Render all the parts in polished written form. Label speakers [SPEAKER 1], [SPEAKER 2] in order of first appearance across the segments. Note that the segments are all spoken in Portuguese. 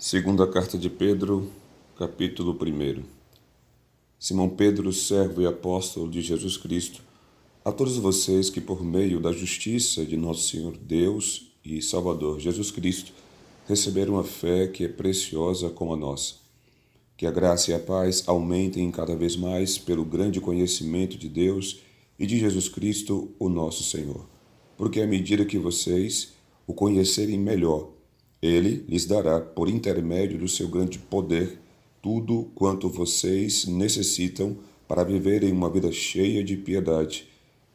[SPEAKER 1] Segunda carta de Pedro, capítulo 1. Simão Pedro, servo e apóstolo de Jesus Cristo, a todos vocês que por meio da justiça de nosso Senhor Deus e Salvador Jesus Cristo receberam a fé que é preciosa como a nossa. Que a graça e a paz aumentem cada vez mais pelo grande conhecimento de Deus e de Jesus Cristo, o nosso Senhor. Porque à medida que vocês o conhecerem melhor, Ele lhes dará, por intermédio do seu grande poder, tudo quanto vocês necessitam para viverem uma vida cheia de piedade.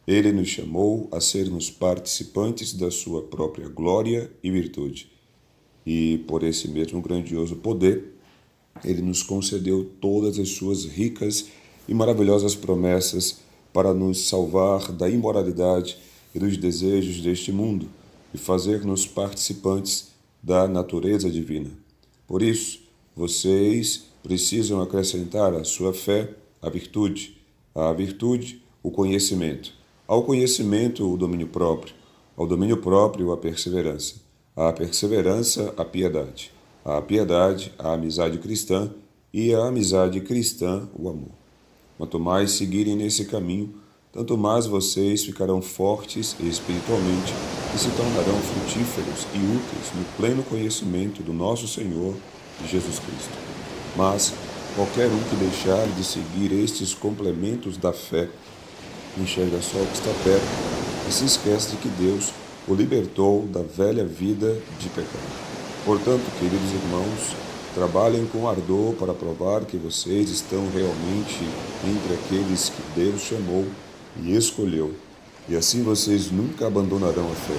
[SPEAKER 1] Ele nos chamou a sermos participantes da sua própria glória e virtude. E, por esse mesmo grandioso poder, Ele nos concedeu todas as suas ricas e maravilhosas promessas para nos salvar da imoralidade e dos desejos deste mundo e fazer-nos participantes da natureza divina. Por isso, vocês precisam acrescentar à sua fé a virtude, o conhecimento, ao conhecimento o domínio próprio, ao domínio próprio a perseverança, à perseverança a piedade, à piedade a amizade cristã e à amizade cristã o amor. Quanto mais seguirem nesse caminho, tanto mais vocês ficarão fortes espiritualmente e se tornarão frutíferos e úteis no pleno conhecimento do nosso Senhor Jesus Cristo. Mas qualquer um que deixar de seguir estes complementos da fé enxerga só o que está perto e se esquece de que Deus o libertou da velha vida de pecado. Portanto, queridos irmãos, trabalhem com ardor para provar que vocês estão realmente entre aqueles que Deus chamou e escolheu, e assim vocês nunca abandonarão a fé.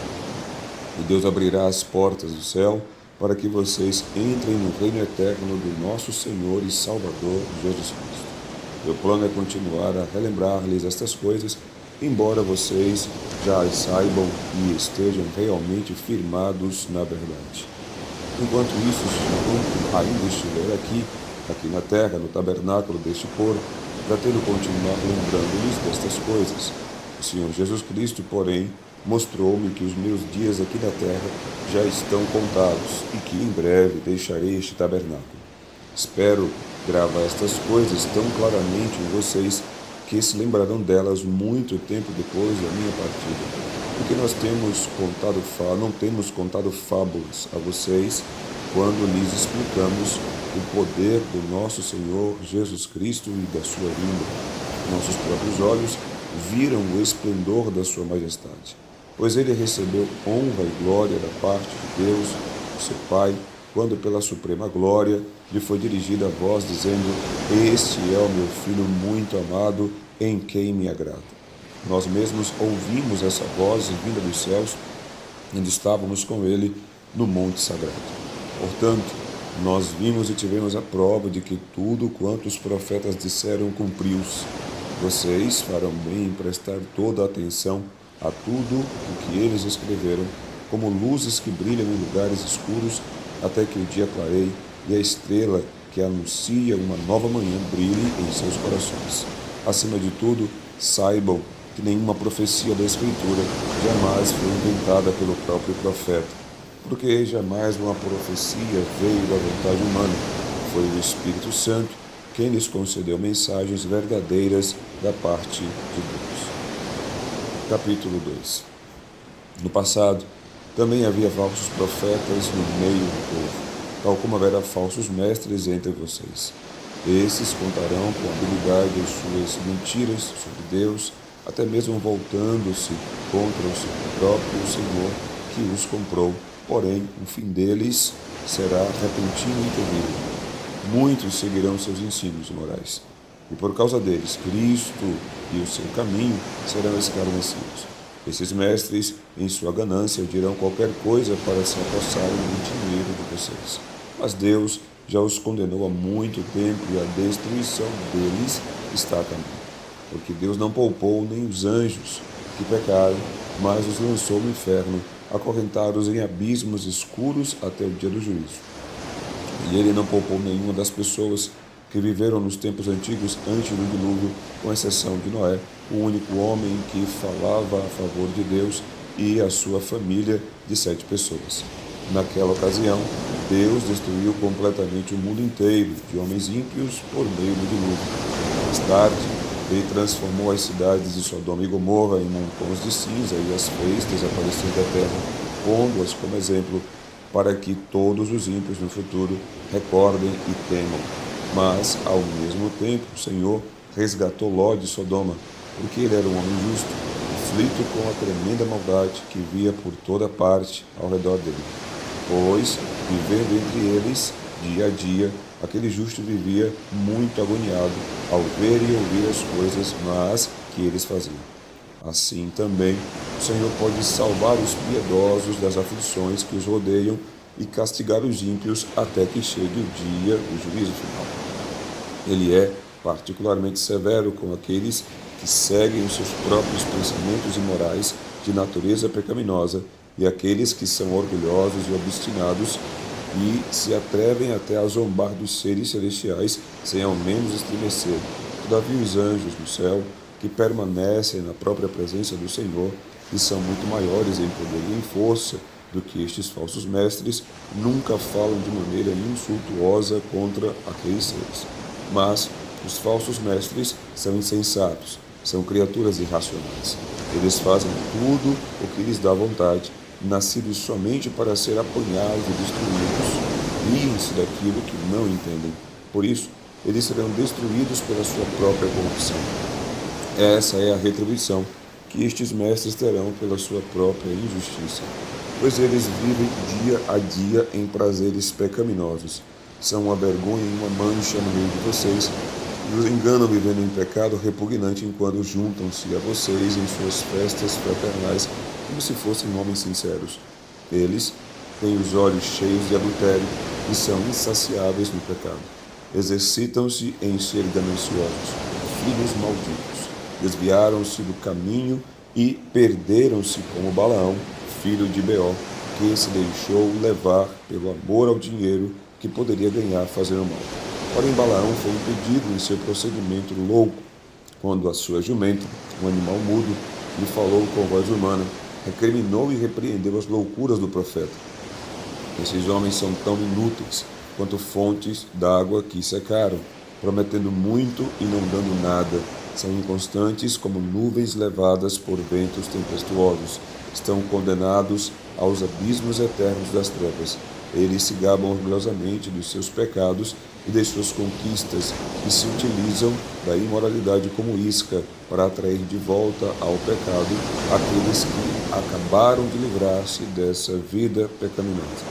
[SPEAKER 1] E Deus abrirá as portas do céu para que vocês entrem no reino eterno do nosso Senhor e Salvador Jesus Cristo. Meu plano é continuar a relembrar-lhes estas coisas, embora vocês já as saibam e estejam realmente firmados na verdade. Enquanto isso, enquanto ainda estiver aqui na terra, no tabernáculo deste corpo, pretendo continuar lembrando-lhes destas coisas. O Senhor Jesus Cristo, porém, mostrou-me que os meus dias aqui na terra já estão contados e que em breve deixarei este tabernáculo. Espero gravar estas coisas tão claramente em vocês que se lembrarão delas muito tempo depois da minha partida. Porque não temos contado fábulas a vocês quando lhes explicamos o poder do nosso Senhor Jesus Cristo e da sua vinda. Nossos próprios olhos viram o esplendor da sua majestade, pois ele recebeu honra e glória da parte de Deus, seu Pai, quando pela suprema glória lhe foi dirigida a voz dizendo: "Este é o meu Filho muito amado, em quem me agrada." Nós mesmos ouvimos essa voz vinda dos céus, onde estávamos com ele no Monte Sagrado. Portanto, nós vimos e tivemos a prova de que tudo quanto os profetas disseram cumpriu-se. Vocês farão bem em prestar toda a atenção a tudo o que eles escreveram, como luzes que brilham em lugares escuros, até que o dia clareie e a estrela que anuncia uma nova manhã brilhe em seus corações. Acima de tudo, saibam que nenhuma profecia da Escritura jamais foi inventada pelo próprio profeta, porque jamais uma profecia veio da vontade humana. Foi o Espírito Santo quem lhes concedeu mensagens verdadeiras da parte de Deus. Capítulo 2. No passado, também havia falsos profetas no meio do povo, tal como haverá falsos mestres entre vocês. Esses contarão com habilidade as suas mentiras sobre Deus, até mesmo voltando-se contra o seu próprio Senhor que os comprou. Porém, o fim deles será repentino e terrível. Muitos seguirão seus ensinos morais, e por causa deles, Cristo e o seu caminho serão escarnecidos. Esses mestres, em sua ganância, dirão qualquer coisa para se apossarem do dinheiro de vocês. Mas Deus já os condenou há muito tempo e a destruição deles está a caminho. Porque Deus não poupou nem os anjos que pecaram, mas os lançou no inferno, acorrentados em abismos escuros até o dia do juízo. E ele não poupou nenhuma das pessoas que viveram nos tempos antigos antes do dilúvio, com exceção de Noé, o único homem que falava a favor de Deus, e a sua família de 7 pessoas. Naquela ocasião, Deus destruiu completamente o mundo inteiro de homens ímpios por meio do dilúvio. Mais tarde, ele transformou as cidades de Sodoma e Gomorra em monтões de cinza e as fez desaparecer da terra, pondo-as como exemplo para que todos os ímpios no futuro recordem e temam. Mas, ao mesmo tempo, o Senhor resgatou Ló de Sodoma, porque ele era um homem justo, aflito com a tremenda maldade que via por toda parte ao redor dele. Pois, vivendo entre eles, dia a dia, aquele justo vivia muito agoniado ao ver e ouvir as coisas más que eles faziam. Assim também, o Senhor pode salvar os piedosos das aflições que os rodeiam e castigar os ímpios até que chegue o dia do juízo final. Ele é particularmente severo com aqueles que seguem os seus próprios pensamentos imorais de natureza pecaminosa e aqueles que são orgulhosos e obstinados e se atrevem até a zombar dos seres celestiais sem ao menos estremecer. Todavia os anjos do céu, que permanecem na própria presença do Senhor e são muito maiores em poder e em força do que estes falsos mestres, nunca falam de maneira insultuosa contra aqueles seres. Mas os falsos mestres são insensatos, são criaturas irracionais. Eles fazem tudo o que lhes dá vontade, nascidos somente para ser apanhados e destruídos. Riem-se daquilo que não entendem. Por isso, eles serão destruídos pela sua própria corrupção. Essa é a retribuição que estes mestres terão pela sua própria injustiça, pois eles vivem dia a dia em prazeres pecaminosos. São uma vergonha e uma mancha no meio de vocês, e os enganam vivendo em pecado repugnante enquanto juntam-se a vocês em suas festas fraternais como se fossem homens sinceros. Eles têm os olhos cheios de adultério e são insaciáveis no pecado. Exercitam-se em ser gananciosos, filhos malditos. Desviaram-se do caminho e perderam-se como Balaão, filho de Beor, que se deixou levar pelo amor ao dinheiro que poderia ganhar fazendo mal. Porém, Balaão foi impedido em seu procedimento louco, quando a sua jumenta, um animal mudo, lhe falou com voz humana, recriminou e repreendeu as loucuras do profeta. Esses homens são tão inúteis quanto fontes d'água que secaram, prometendo muito e não dando nada. São inconstantes como nuvens levadas por ventos tempestuosos. Estão condenados aos abismos eternos das trevas. Eles se gabam orgulhosamente dos seus pecados e de suas conquistas e se utilizam da imoralidade como isca para atrair de volta ao pecado aqueles que acabaram de livrar-se dessa vida pecaminosa.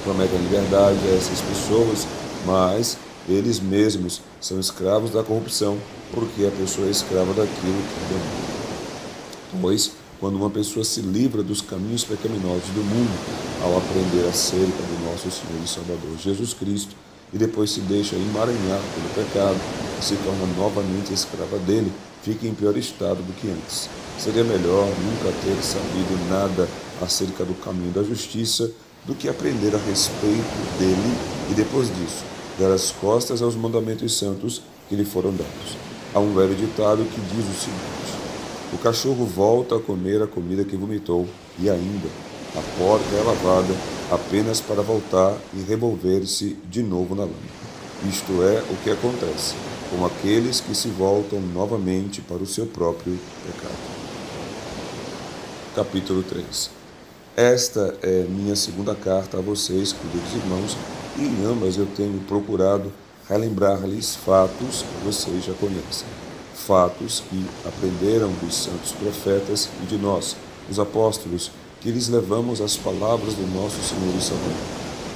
[SPEAKER 1] Prometem liberdade a essas pessoas, mas eles mesmos são escravos da corrupção, porque a pessoa é escrava daquilo que domina. Pois, quando uma pessoa se livra dos caminhos pecaminosos do mundo, ao aprender acerca do nosso Senhor e Salvador Jesus Cristo, e depois se deixa emaranhar pelo pecado e se torna novamente escrava dele, fica em pior estado do que antes. Seria melhor nunca ter sabido nada acerca do caminho da justiça do que aprender a respeito dele e depois disso dar as costas aos mandamentos santos que lhe foram dados. Há um velho ditado que diz o seguinte: o cachorro volta a comer a comida que vomitou, e ainda a porca é lavada apenas para voltar e revolver-se de novo na lama. Isto é o que acontece com aqueles que se voltam novamente para o seu próprio pecado. Capítulo 3. Esta é minha segunda carta a vocês, queridos irmãos, e em ambas eu tenho procurado relembrar-lhes fatos que vocês já conhecem. Fatos que aprenderam dos santos profetas e de nós, os apóstolos, que lhes levamos as palavras do nosso Senhor e Salvador.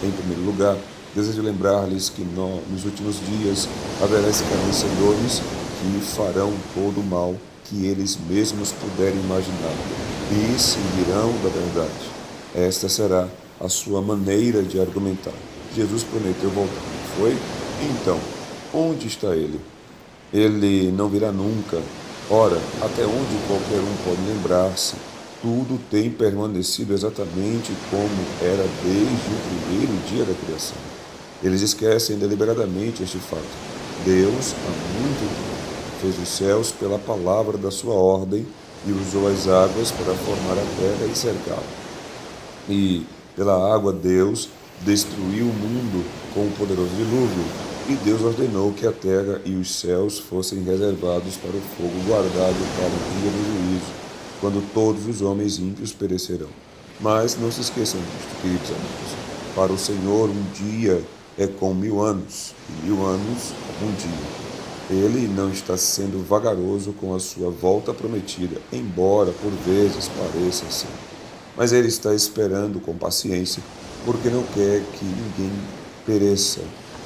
[SPEAKER 1] Em primeiro lugar, desejo lembrar-lhes que nos últimos dias haverá escarnecedores que farão todo o mal que eles mesmos puderem imaginar e se virão da verdade. Esta será a sua maneira de argumentar. Jesus prometeu voltar, não foi? Então, onde está ele? Ele não virá nunca. Ora, até onde qualquer um pode lembrar-se, tudo tem permanecido exatamente como era desde o primeiro dia da criação. Eles esquecem deliberadamente este fato. Deus, há muito tempo, fez os céus pela palavra da sua ordem e usou as águas para formar a terra e cercá-la. E, pela água, Deus destruiu o mundo com um poderoso dilúvio, e Deus ordenou que a terra e os céus fossem reservados para o fogo guardado para o dia do juízo, quando todos os homens ímpios perecerão. Mas não se esqueçam disto, queridos amigos. Para o Senhor, um dia é como 1000 anos, e 1000 anos como um dia. Ele não está sendo vagaroso com a sua volta prometida, embora por vezes pareça assim. Mas ele está esperando com paciência, porque não quer que ninguém pereça,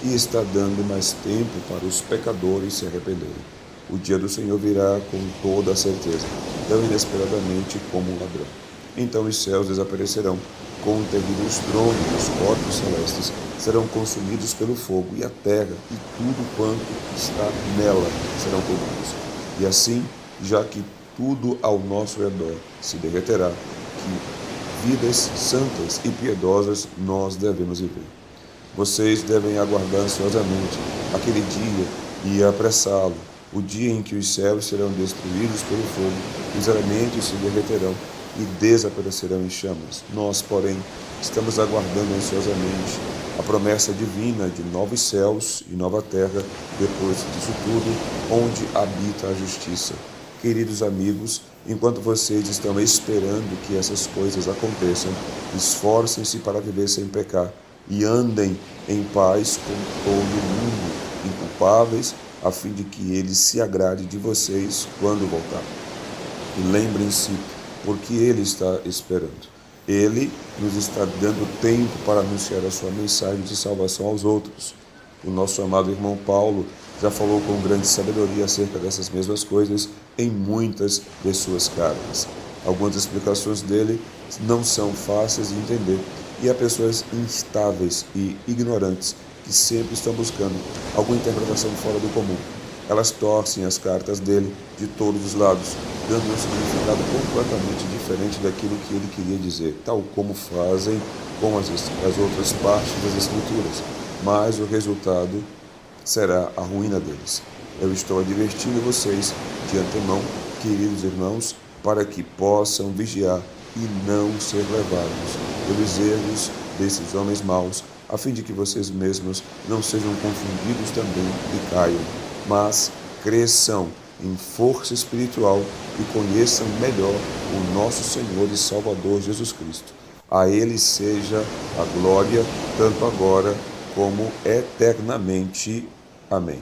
[SPEAKER 1] e está dando mais tempo para os pecadores se arrependerem. O dia do Senhor virá com toda a certeza, tão inesperadamente como um ladrão. Então os céus desaparecerão, com um terrível estrondo, os corpos celestes serão consumidos pelo fogo, e a terra e tudo quanto está nela serão queimados. E assim, já que tudo ao nosso redor se derreterá, que vidas santas e piedosas nós devemos viver. Vocês devem aguardar ansiosamente aquele dia e apressá-lo, o dia em que os céus serão destruídos pelo fogo, os elementos se derreterão e desaparecerão em chamas. Nós, porém, estamos aguardando ansiosamente a promessa divina de novos céus e nova terra, depois disso tudo, onde habita a justiça. Queridos amigos, enquanto vocês estão esperando que essas coisas aconteçam, esforcem-se para viver sem pecar e andem em paz com todo mundo, inculpáveis, a fim de que ele se agrade de vocês quando voltar. E lembrem-se, porque ele está esperando. Ele nos está dando tempo para anunciar a sua mensagem de salvação aos outros. O nosso amado irmão Paulo já falou com grande sabedoria acerca dessas mesmas coisas em muitas de suas cartas. Algumas explicações dele não são fáceis de entender, e há pessoas instáveis e ignorantes que sempre estão buscando alguma interpretação fora do comum. Elas torcem as cartas dele de todos os lados, dando um significado completamente diferente daquilo que ele queria dizer, tal como fazem com as outras partes das Escrituras. Mas o resultado será a ruína deles. Eu estou advertindo vocês de antemão, queridos irmãos, para que possam vigiar e não ser levados pelos erros desses homens maus, a fim de que vocês mesmos não sejam confundidos também e caiam, mas cresçam em força espiritual e conheçam melhor o nosso Senhor e Salvador Jesus Cristo. A Ele seja a glória, tanto agora como eternamente. Amém.